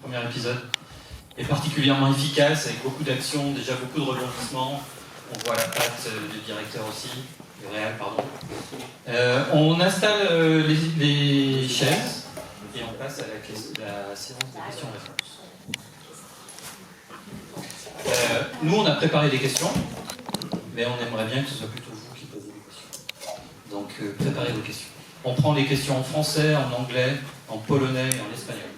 premier épisode, est particulièrement efficace, avec beaucoup d'actions, déjà beaucoup de rebondissements. On voit la patte du directeur aussi, du réal, pardon. On installe les chaises et on passe à la séance de questions-réponses. Nous, on a préparé des questions, mais on aimerait bien que ce soit plutôt vous qui posez des questions. Donc, préparez vos questions. On prend les questions en français, en anglais, en polonais et en espagnol.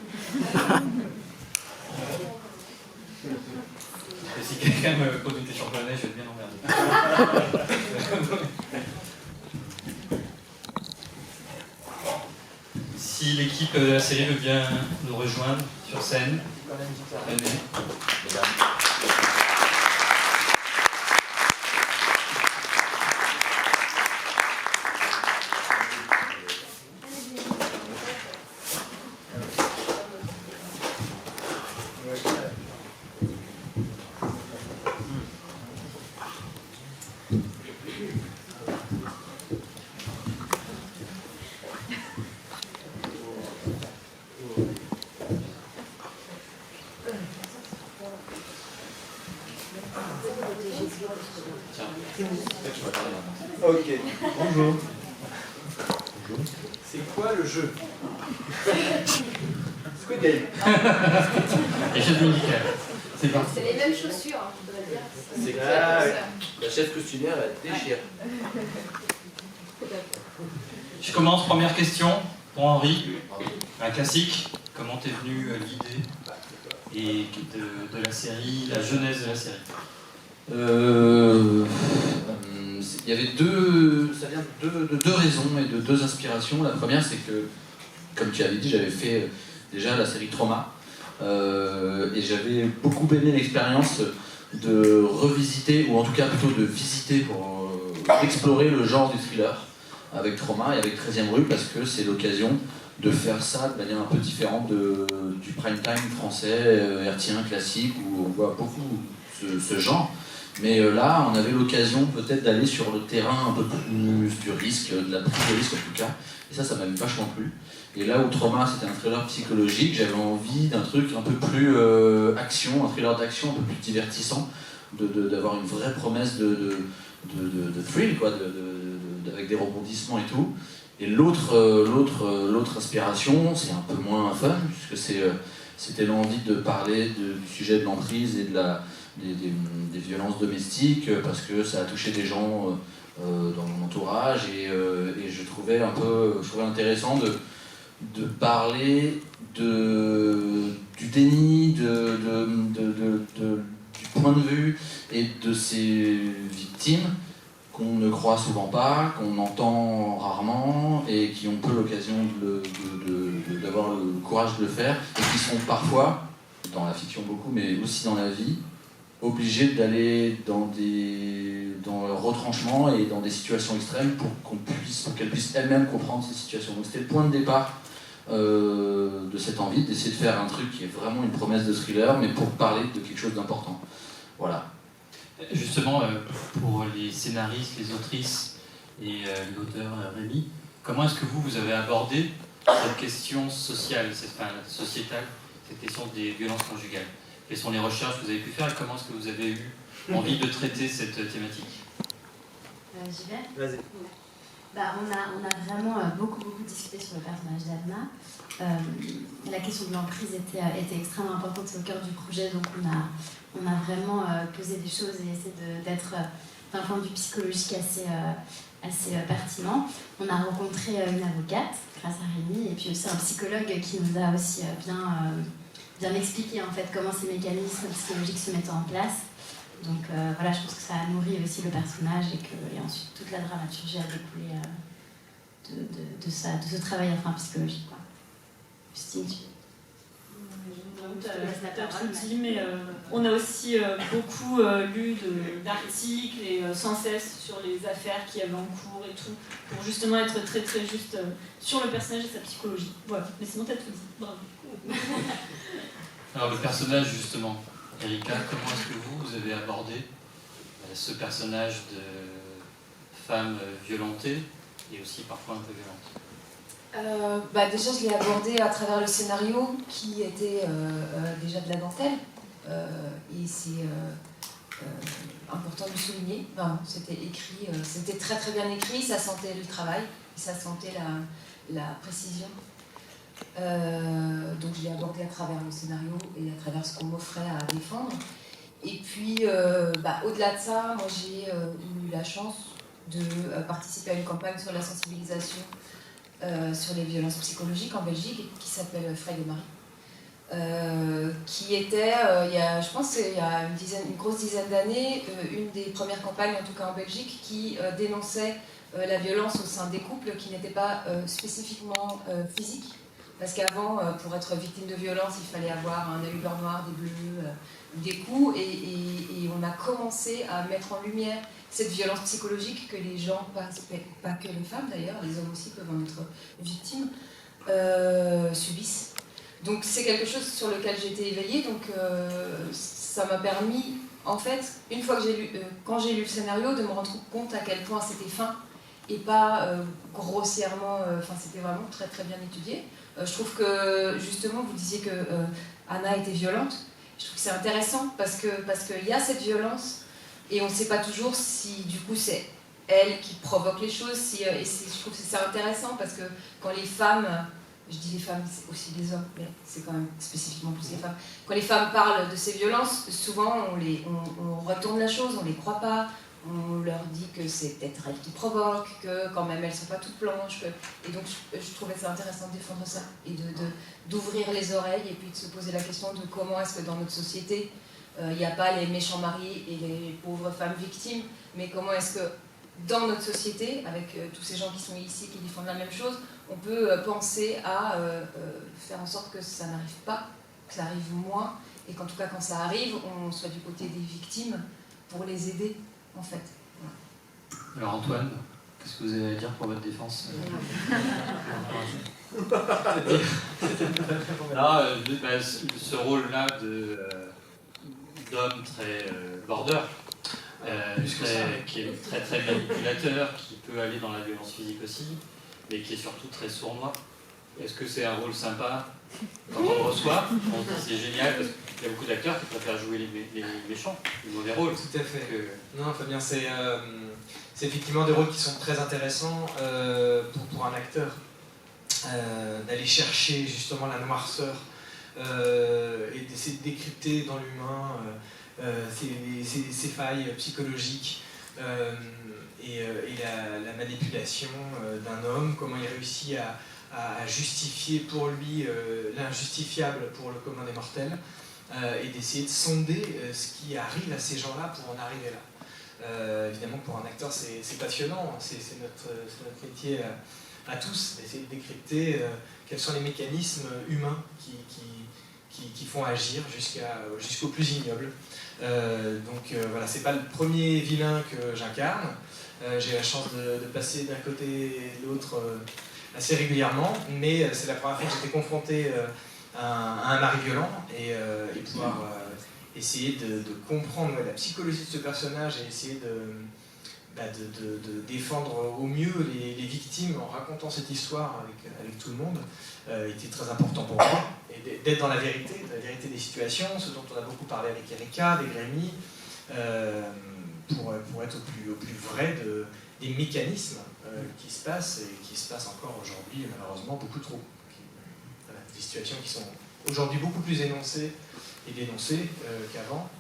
Et si quelqu'un me pose une question en polonais, je vais être bien emmerdé. Si l'équipe de la série veut bien nous rejoindre sur scène, venez. Ok, bonjour. C'est quoi le jeu? Squid Game. Les chaises musicales. C'est parti. C'est les mêmes chaussures, hein, je voudrais dire. C'est clair. La chef costumière, elle déchire. Je commence, première question pour Henri. Un classique. Comment t'es venue l'idée et de la série, la genèse de la série? Il y avait ça vient de deux raisons et de deux inspirations. La première, c'est que, comme tu avais dit, j'avais fait déjà la série Trauma et j'avais beaucoup aimé l'expérience de revisiter, ou en tout cas plutôt de visiter pour explorer le genre du thriller avec Trauma et avec 13e rue, parce que c'est l'occasion de faire ça de manière un peu différente du prime time français, hertzien classique, où on voit beaucoup ce genre. Mais là, on avait l'occasion peut-être d'aller sur le terrain un peu plus du risque, de la prise de risque en tout cas. Et ça m'avait vachement plu. Et là où Trauma, c'était un thriller psychologique, j'avais envie d'un truc un peu plus action, un thriller d'action un peu plus divertissant, d'avoir une vraie promesse de thrill, quoi, avec des rebondissements et tout. Et l'autre inspiration, c'est un peu moins fun, puisque c'était l'envie de parler du sujet de l'emprise et des violences domestiques, parce que ça a touché des gens dans mon entourage, et je trouvais intéressant de parler du déni, du point de vue et de ces victimes qu'on ne croit souvent pas, qu'on entend rarement et qui ont peu l'occasion d'avoir le courage de le faire, et qui sont parfois, dans la fiction beaucoup, mais aussi dans la vie, obligés d'aller dans le retranchement et dans des situations extrêmes pour qu'elles puissent elles-mêmes comprendre ces situations. Donc c'était le point de départ de cette envie d'essayer de faire un truc qui est vraiment une promesse de thriller, mais pour parler de quelque chose d'important. Voilà. Justement, pour les scénaristes, les autrices et l'auteur Rémi, comment est-ce que vous avez abordé cette question sociale, sociétale, cette question des violences conjugales? Quelles sont les recherches que vous avez pu faire et comment est-ce que vous avez eu envie de traiter cette thématique? J'y vais. Vas-y. On a vraiment beaucoup discuté sur le personnage d'Anna. La question de l'emprise était extrêmement importante, c'est au cœur du projet, donc on a vraiment posé des choses et essayé d'être d'un point de vue psychologique assez pertinent. On a rencontré une avocate grâce à Rémi, et puis aussi un psychologue qui nous a aussi bien expliqué en fait comment ces mécanismes psychologiques se mettent en place. Donc voilà, je pense que ça a nourri aussi le personnage, et ensuite toute la dramaturgie a découlé de ce travail psychologique, quoi. Justine, Tu as tout dit, mais on a aussi beaucoup lu d'articles et sans cesse sur les affaires qu'il y avait en cours et tout, pour justement être très juste sur le personnage et sa psychologie. Voilà, mais sinon tu as tout dit. Bravo. Alors le personnage justement, Erika, comment est-ce que vous avez abordé ce personnage de femme violentée et aussi parfois un peu violente? Déjà, je l'ai abordé à travers le scénario qui était déjà de la dentelle. Et c'est important de le souligner. Enfin, c'était écrit, c'était très très bien écrit, ça sentait le travail, et ça sentait la précision. Donc je l'ai abordé à travers le scénario et à travers ce qu'on m'offrait à défendre. Et puis, au-delà de ça, moi j'ai eu la chance de participer à une campagne sur la sensibilisation sur les violences psychologiques en Belgique qui s'appelle Freud et Marie. Qui était, je pense il y a une grosse dizaine d'années, une des premières campagnes, en tout cas en Belgique, qui dénonçait la violence au sein des couples qui n'était pas spécifiquement physique. Parce qu'avant, pour être victime de violence, il fallait avoir un œil blanc noir, des bleus, des coups, et on a commencé à mettre en lumière cette violence psychologique que les gens, pas que les femmes d'ailleurs, les hommes aussi peuvent en être victimes, subissent. Donc c'est quelque chose sur lequel j'ai été éveillée, donc ça m'a permis, en fait, une fois que quand j'ai lu le scénario, de me rendre compte à quel point c'était fin et pas grossièrement, c'était vraiment très très bien étudié. Je trouve que, justement, vous disiez que Anna était violente. Je trouve que c'est intéressant parce qu'il y a cette violence et on ne sait pas toujours si, du coup, c'est elle qui provoque les choses. Je trouve que c'est intéressant parce que quand les femmes, je dis les femmes, c'est aussi les hommes, mais c'est quand même spécifiquement plus les femmes, quand les femmes parlent de ces violences, souvent on retourne la chose, on ne les croit pas. On leur dit que c'est peut-être elles qui provoquent, que quand même elles ne sont pas toutes blanches. Et donc je trouvais ça intéressant de défendre ça et d'ouvrir les oreilles et puis de se poser la question de comment est-ce que dans notre société, il n'y a pas les méchants maris et les pauvres femmes victimes, mais comment est-ce que dans notre société, avec tous ces gens qui sont ici, qui défendent la même chose, on peut penser à faire en sorte que ça n'arrive pas, que ça arrive moins, et qu'en tout cas quand ça arrive, on soit du côté des victimes pour les aider. En fait. Alors Antoine, qu'est-ce que vous avez à dire pour votre défense? Ce rôle-là d'homme très border, qui est très très manipulateur, qui peut aller dans la violence physique aussi, mais qui est surtout très sournois. Est-ce que c'est un rôle sympa quand on le reçoit? On se dit c'est génial parce qu'il y a beaucoup d'acteurs qui préfèrent jouer les méchants, les mauvais rôles. Tout à fait. Non, Fabien, c'est effectivement des rôles qui sont très intéressants pour un acteur. D'aller chercher justement la noirceur et d'essayer de décrypter dans l'humain ses failles psychologiques et la manipulation d'un homme, comment il réussit à justifier pour lui l'injustifiable pour le commun des mortels, et d'essayer de sonder ce qui arrive à ces gens-là pour en arriver là. Évidemment, pour un acteur, c'est passionnant, c'est notre métier à tous, d'essayer de décrypter quels sont les mécanismes humains qui font agir jusqu'au plus ignoble. Voilà, c'est pas le premier vilain que j'incarne. J'ai la chance de passer d'un côté et de l'autre assez régulièrement, mais c'est la première fois que j'étais confronté à un mari violent et pouvoir essayer de comprendre la psychologie de ce personnage et essayer de défendre au mieux les victimes en racontant cette histoire avec tout le monde était très important pour moi. Et d'être dans la vérité des situations, ce dont on a beaucoup parlé avec Erika, avec Rémi, pour être au plus vrai des mécanismes qui se passent et qui se passent encore aujourd'hui, malheureusement, beaucoup trop. Voilà, des situations qui sont aujourd'hui beaucoup plus énoncées et dénoncées qu'avant,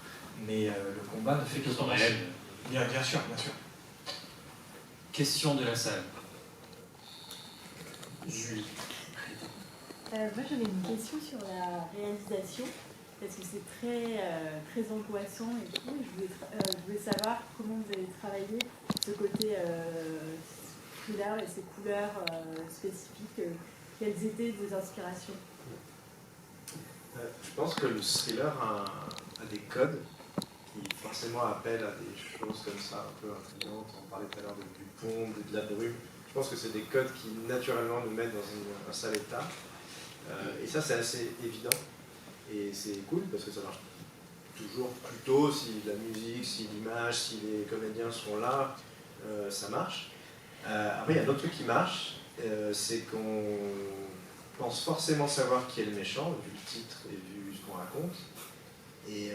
mais le combat ne fait que commencer. Bien sûr, bien sûr. Question de la salle. Julie. Moi j'avais une question sur la réalisation, parce que c'est très angoissant et tout. Je voulais savoir comment vous avez travaillé ce côté thriller et ces couleurs spécifiques. Quelles étaient vos inspirations? Je pense que le thriller a des codes qui forcément appellent à des choses comme ça, un peu intrigantes. On parlait tout à l'heure du pont, de la brume. Je pense que c'est des codes qui naturellement nous mettent dans un sale état. Et ça, c'est assez évident. Et c'est cool parce que ça marche toujours plutôt si la musique, si l'image, si les comédiens sont là, ça marche. Après, il y a un autre truc qui marche, c'est qu'on pense forcément savoir qui est le méchant, vu le titre et vu ce qu'on raconte. Et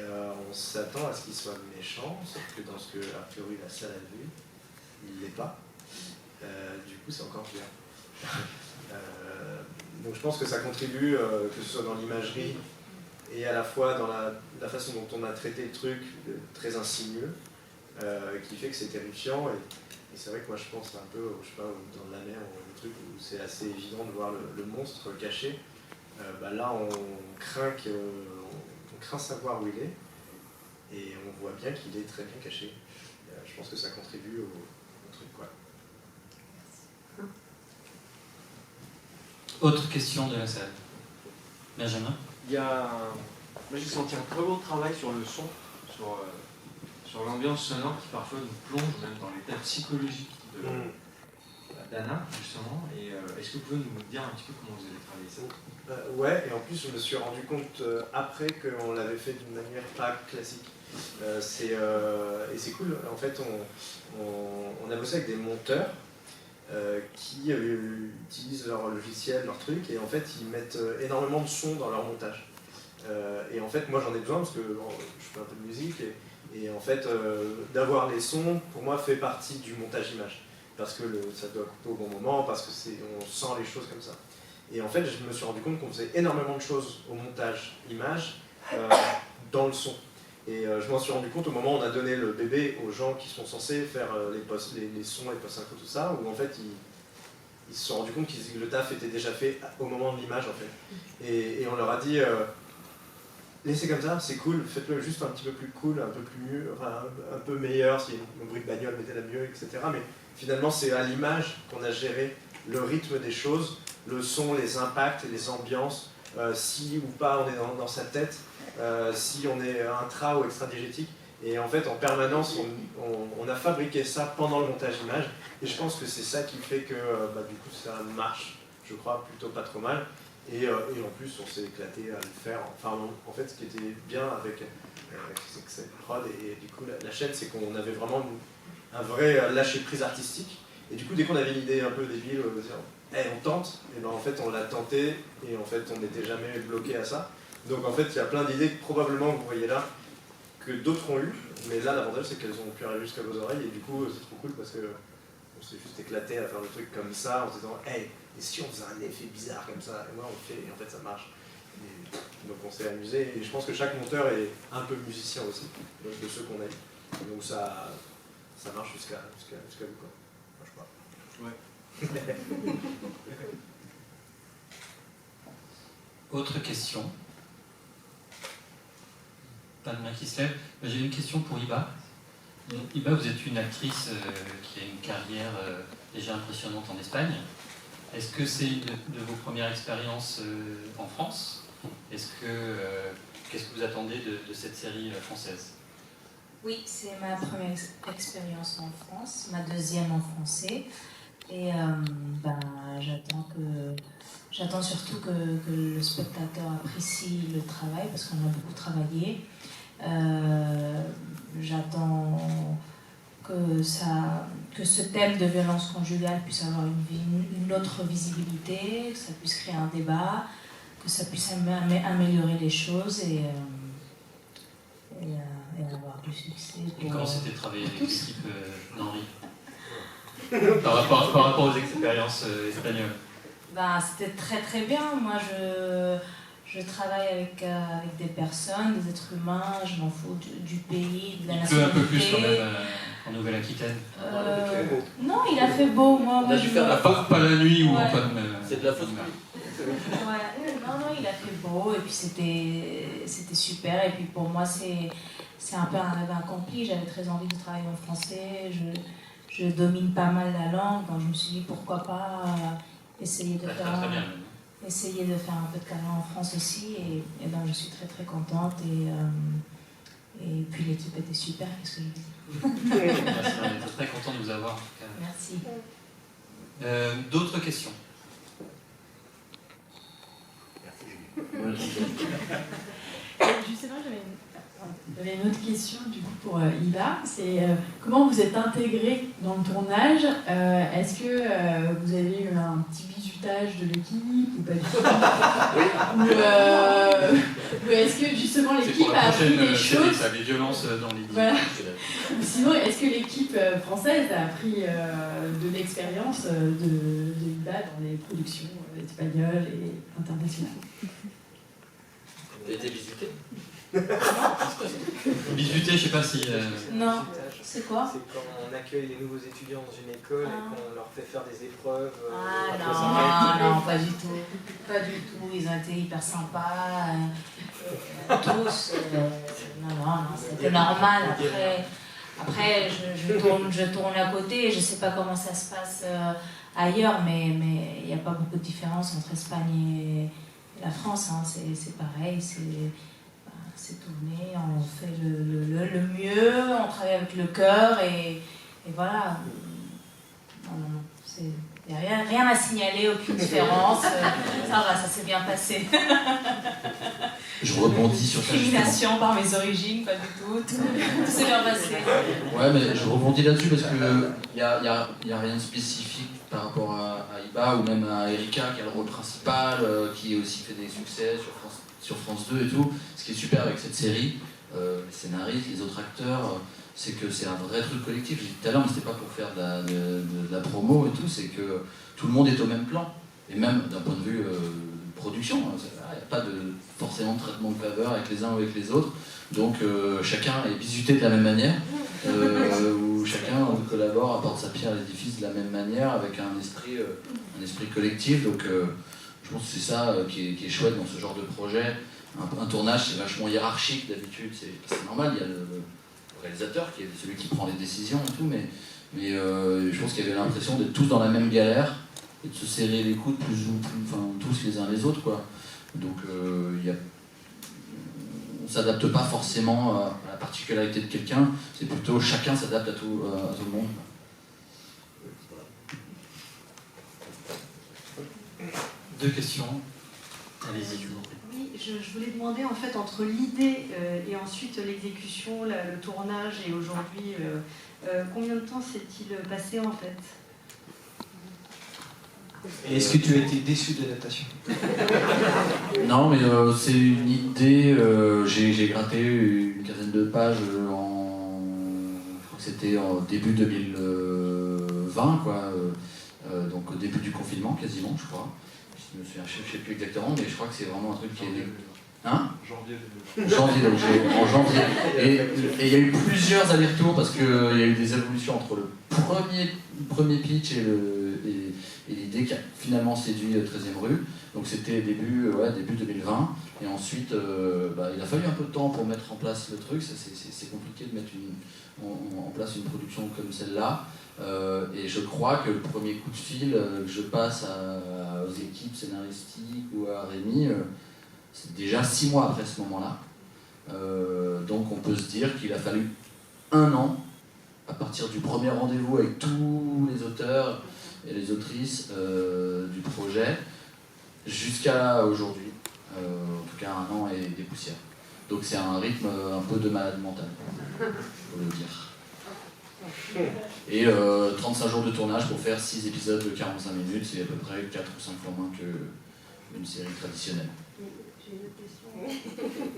on s'attend à ce qu'il soit méchant, sauf que dans ce que a priori la salle a vu, il ne l'est pas. Du coup, c'est encore pire. Donc je pense que ça contribue, que ce soit dans l'imagerie et à la fois dans la façon dont on a traité le truc, très insinueux, qui fait que c'est terrifiant. Et c'est vrai que moi je pense un peu, je sais pas, dans la mer, ou le truc où c'est assez évident de voir le monstre caché. Là, on craint savoir où il est, et on voit bien qu'il est très bien caché. Je pense que ça contribue au truc, quoi. Autre question de la salle. Benjamin? Moi j'ai senti un très beau travail sur le son, sur l'ambiance sonore qui parfois nous plonge même dans l'état psychologique d'Anna, justement. Et est-ce que vous pouvez nous dire un petit peu comment vous avez travaillé ça? Ouais, et en plus je me suis rendu compte après qu'on l'avait fait d'une manière pas classique. Et c'est cool, en fait on a bossé avec des monteurs qui utilisent leur logiciel, leur truc, et en fait ils mettent énormément de sons dans leur montage. Et en fait moi j'en ai besoin parce que je fais un peu de musique, et en fait d'avoir les sons pour moi fait partie du montage image, parce que ça doit couper au bon moment, parce que on sent les choses comme ça. Et en fait je me suis rendu compte qu'on faisait énormément de choses au montage image dans le son. Et je m'en suis rendu compte au moment où on a donné le bébé aux gens qui sont censés faire les sons, les post-synchro, tout ça, où en fait ils se sont rendus compte que le taf était déjà fait au moment de l'image en fait. Et on leur a dit laissez comme ça, c'est cool, faites-le juste un petit peu plus cool, un peu plus mieux, enfin un peu meilleur, s'il y a un bruit de bagnole, mettez-la mieux, etc. Mais finalement c'est à l'image qu'on a géré le rythme des choses, le son, les impacts, les ambiances, si ou pas on est dans sa tête. Si on est intra ou extra-diégétique, et en fait en permanence on a fabriqué ça pendant le montage image, et je pense que c'est ça qui fait que du coup ça marche, je crois, plutôt pas trop mal, et en plus on s'est éclaté à le faire. Enfin en fait ce qui était bien avec cette prod et du coup la chaîne, c'est qu'on avait vraiment un vrai lâcher prise artistique, et du coup dès qu'on avait une idée un peu débile, on tente, et ben en fait on l'a tenté, et en fait on n'était jamais bloqué à ça. Donc en fait, il y a plein d'idées que probablement vous voyez là, que d'autres ont eu, mais là l'avantage c'est qu'elles ont pu arriver jusqu'à vos oreilles, et du coup c'est trop cool parce qu'on s'est juste éclaté à faire le truc comme ça en se disant hey, et si on faisait un effet bizarre comme ça, et moi on le fait, et en fait ça marche. Et donc on s'est amusé, et je pense que chaque monteur est un peu musicien aussi, donc de ceux qu'on a eu. Donc ça marche jusqu'à vous, quoi. Moi, je crois. Ouais. Autre question? Pas de main qui se lève. J'ai une question pour Iba. Iba, vous êtes une actrice qui a une carrière déjà impressionnante en Espagne. Est-ce que c'est une de vos premières expériences en France? Qu'est-ce que vous attendez de cette série française? Oui, c'est ma première expérience en France, ma deuxième en français. Et j'attends surtout que le spectateur apprécie le travail, parce qu'on a beaucoup travaillé. J'attends que ce thème de violence conjugale puisse avoir une autre visibilité, que ça puisse créer un débat, que ça puisse améliorer les choses et avoir du succès. Et comment c'était de travailler avec l'équipe d'Henri par rapport aux expériences espagnoles? C'était très très bien. Moi je travaille avec des personnes, des êtres humains, je m'en fous du pays, de la nationalité. Un peu plus quand même en Nouvelle-Aquitaine. Non, il a fait beau. Moi, on a dû faire pas la nuit ou pas c'est de la fausse nuit. Ouais. Non, il a fait beau, et puis c'était super. Et puis pour moi, c'est un peu un rêve accompli. J'avais très envie de travailler en français. Je domine pas mal la langue, donc je me suis dit pourquoi pas essayer de faire un peu de carrière en France aussi, et donc je suis très très contente, et puis l'équipe était super, qu'est-ce que je dis. Merci, on est très content de vous avoir en tout cas. Merci. D'autres questions? Justement, j'avais J'avais une autre question du coup pour Iba, c'est comment vous êtes intégré dans le tournage. Est-ce que vous avez eu un petit bisutage de l'équipe ou pas du tout ou est-ce que justement l'équipe a appris des choses ça, les violences dans l'équipe. Voilà. Ou sinon, est-ce que l'équipe française a appris de l'expérience de Iba dans les productions espagnoles et internationales? Vous avez été visité? Bisuté, je sais pas si. Non, c'est quoi? C'est quand on accueille les nouveaux étudiants dans une école et qu'on leur fait faire des épreuves. Non, pas du tout. Pas du tout. Ils ont été hyper sympas. Tous. Non, c'était normal. Après je tourne à côté. Je sais pas comment ça se passe ailleurs, mais il n'y a pas beaucoup de différence entre Espagne et la France. Hein. C'est pareil. C'est tourné, on fait le mieux, on travaille avec le cœur et voilà. Non, il n'y a rien à signaler, aucune différence. Ça va, ça s'est bien passé. Je rebondis sur ça. Discrimination par mes origines, pas du tout. Tout s'est bien passé. Ouais, mais je rebondis là-dessus parce qu'il n'y a rien de spécifique par rapport à Iba ou même à Erika qui a le rôle principal, qui aussi fait des succès sur France 2 et tout. Ce qui est super avec cette série, les scénaristes, les autres acteurs, c'est que c'est un vrai truc collectif. J'ai dit tout à l'heure, mais c'était pas pour faire de la promo et tout, c'est que tout le monde est au même plan. Et même d'un point de vue production, il n'y a pas forcément de traitement de faveur avec les uns ou avec les autres. Donc chacun est bisuté de la même manière, où chacun collabore, apporte sa pierre à l'édifice de la même manière, avec un esprit collectif. Donc je pense que c'est ça qui est chouette dans ce genre de projet. Un tournage, c'est vachement hiérarchique d'habitude, c'est normal, il y a le réalisateur qui est celui qui prend les décisions et tout, mais je pense qu'il y avait l'impression d'être tous dans la même galère et de se serrer les coudes tous les uns les autres, quoi. Donc on s'adapte pas forcément à la particularité de quelqu'un, c'est plutôt chacun s'adapte à tout le monde. Deux questions. Allez-y, je vous en prie. Oui, je voulais demander en fait entre l'idée et ensuite l'exécution, le tournage et aujourd'hui, combien de temps s'est-il passé en fait? Et est-ce que tu as été déçu de l'adaptation? Non, mais c'est une idée. J'ai gratté une quinzaine de pages je crois que c'était en début 2020, quoi. Donc au début du confinement, quasiment, je crois. Je ne sais plus exactement, mais je crois que c'est vraiment un truc qui est... Hein? Janvier. Janvier, donc en janvier. Et il y a eu plusieurs allers-retours parce qu'il y a eu des évolutions entre le premier pitch et l'idée qui a finalement séduit 13e rue. Donc c'était début 2020. Et ensuite, il a fallu un peu de temps pour mettre en place le truc. C'est compliqué de mettre en place une production comme celle-là. Et je crois que le premier coup de fil que je passe aux équipes scénaristiques ou à Rémi, c'est déjà 6 mois après ce moment-là. Donc on peut se dire qu'il a fallu 1 an, à partir du premier rendez-vous avec tous les auteurs et les autrices du projet, jusqu'à aujourd'hui. En tout cas 1 an et des poussières. Donc c'est un rythme un peu de malade mental, faut le dire. Et 35 jours de tournage pour faire 6 épisodes de 45 minutes, c'est à peu près 4 ou 5 fois moins qu'une série traditionnelle. J'ai une autre question.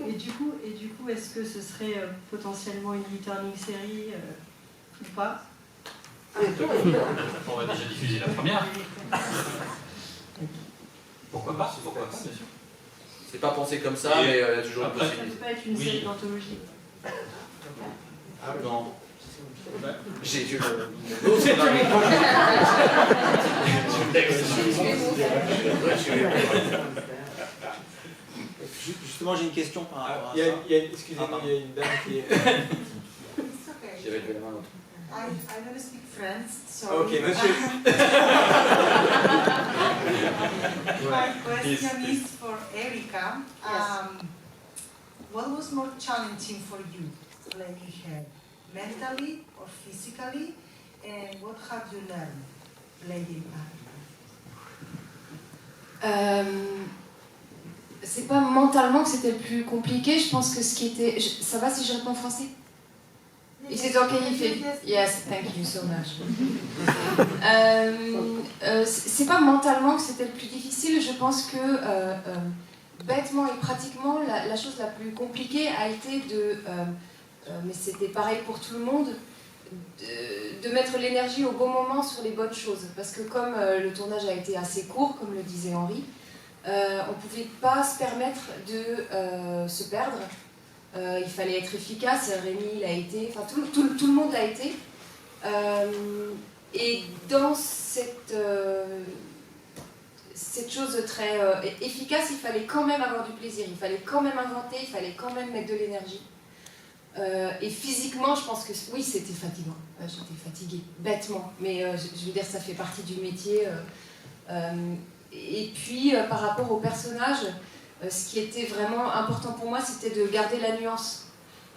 Et du coup, est-ce que ce serait potentiellement une returning série ou pas? On va déjà diffuser la première. Pourquoi pas, bien sûr. C'est pas pensé comme ça, mais il y a toujours une Ça ne possibilité. peut pas être une série d'anthologie. Ah non. J'ai dû Justement, j'ai une question par rapport à ça. Excusez-moi, il y a une dame qui est... J'avais levé la main l'autre. I don't speak French, so... Ok, monsieur. My question is for Erika. What was more challenging for you, playing her, mentally or physically, and what have you learned playing her? c'est pas mentalement que c'était le plus compliqué. Je pense que ce qui était... Ça va si je réponds en français? Is it okay if it... Yes, thank you so much. C'est pas mentalement que c'était le plus difficile. Je pense que bêtement et pratiquement, la chose la plus compliquée a été de... mais c'était pareil pour tout le monde, de mettre l'énergie au bon moment sur les bonnes choses. Parce que comme le tournage a été assez court, comme le disait Henri, on ne pouvait pas se permettre de se perdre. Il fallait être efficace, Rémi l'a été, enfin tout le monde l'a été. Et dans cette chose très efficace, il fallait quand même avoir du plaisir, il fallait quand même inventer, il fallait quand même mettre de l'énergie. Et physiquement, je pense que oui, c'était fatigant. J'étais fatiguée, bêtement. Mais je veux dire, ça fait partie du métier. Et puis, par rapport au personnage, ce qui était vraiment important pour moi, c'était de garder la nuance.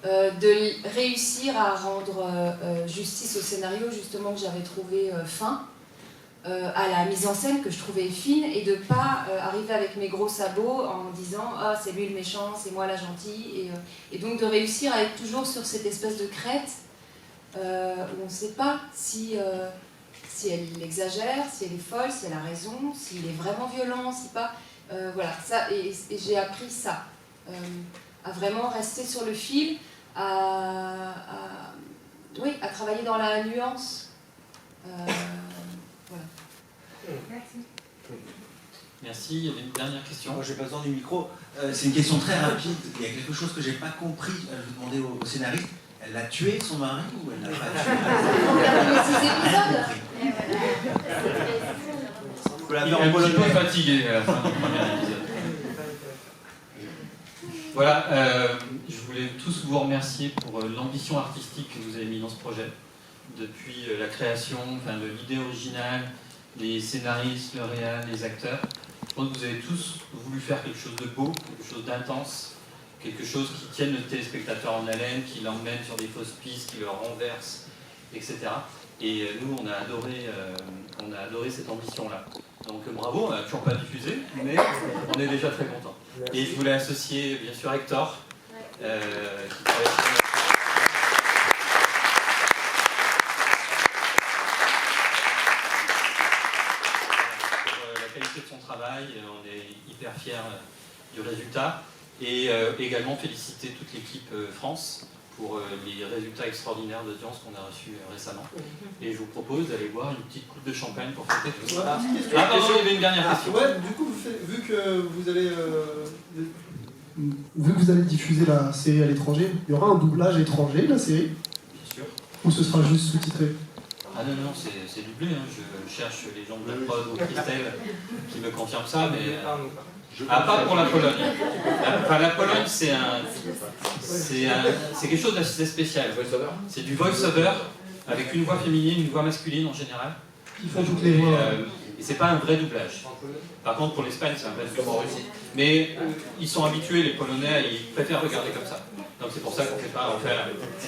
De réussir à rendre justice au scénario, justement, que j'avais trouvé fin. À la mise en scène que je trouvais fine, et de ne pas arriver avec mes gros sabots en disant « Ah, c'est lui le méchant, c'est moi la gentille ». Et donc de réussir à être toujours sur cette espèce de crête où on ne sait pas si elle exagère, si elle est folle, si elle a raison, s'il est vraiment violent, si pas... voilà, ça, et j'ai appris ça, à vraiment rester sur le fil, à travailler dans la nuance. Voilà. Merci. Merci. Il y avait une dernière question. Moi, j'ai pas besoin du micro. C'est une question très rapide. Il y a quelque chose que j'ai pas compris. Je vais demander au scénariste. Elle a tué son mari ou elle l'a pas tué? Il est un petit peu fatigué à la fin du premier épisode. Voilà, je voulais tous vous remercier pour l'ambition artistique que vous avez mis dans ce projet. Depuis la création, enfin, de l'idée originale, les scénaristes, le réal, les acteurs. Je pense que vous avez tous voulu faire quelque chose de beau, quelque chose d'intense, quelque chose qui tienne le téléspectateur en haleine, qui l'emmène sur des fausses pistes, qui le renverse, etc. Et nous, on a adoré cette ambition-là. Donc bravo, on n'a toujours pas diffusé, mais on est déjà très contents. Et je voulais associer bien sûr Hector, qui travaille sur de son travail, on est hyper fiers du résultat, et également féliciter toute l'équipe France pour les résultats extraordinaires d'audience qu'on a reçus récemment. Et je vous propose d'aller boire une petite coupe de champagne pour fêter tout ça. Pardon, il y avait une dernière question. Ouais, du coup, vu que vous allez diffuser la série à l'étranger, il y aura un doublage étranger de la série? Bien sûr. Ou ce sera juste sous-titré? Ah non, c'est doublé, hein. Je cherche les gens de la prod ou Christelle qui me confirment ça, mais... Ah, pas pour la Pologne. Enfin, la Pologne, c'est quelque chose d'assez spécial. C'est du voice-over, avec une voix féminine, une voix masculine en général. Qui font toutes les voix. Et c'est pas un vrai doublage. Par contre, pour l'Espagne, c'est un vrai doublage. Mais ils sont habitués, les Polonais, ils préfèrent regarder comme ça. Donc c'est pour ça qu'on ne fait pas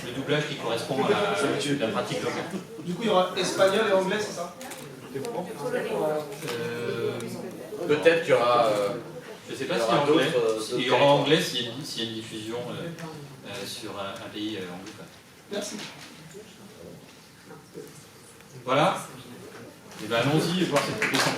le doublage qui correspond à la pratique locale. Du coup, il y aura espagnol et anglais, c'est ça? Peut-être qu'il y aura... je ne sais pas s'il y aura anglais s'il y a une diffusion sur un pays anglophone. Merci. Voilà. Et bien allons-y et voir cette publication.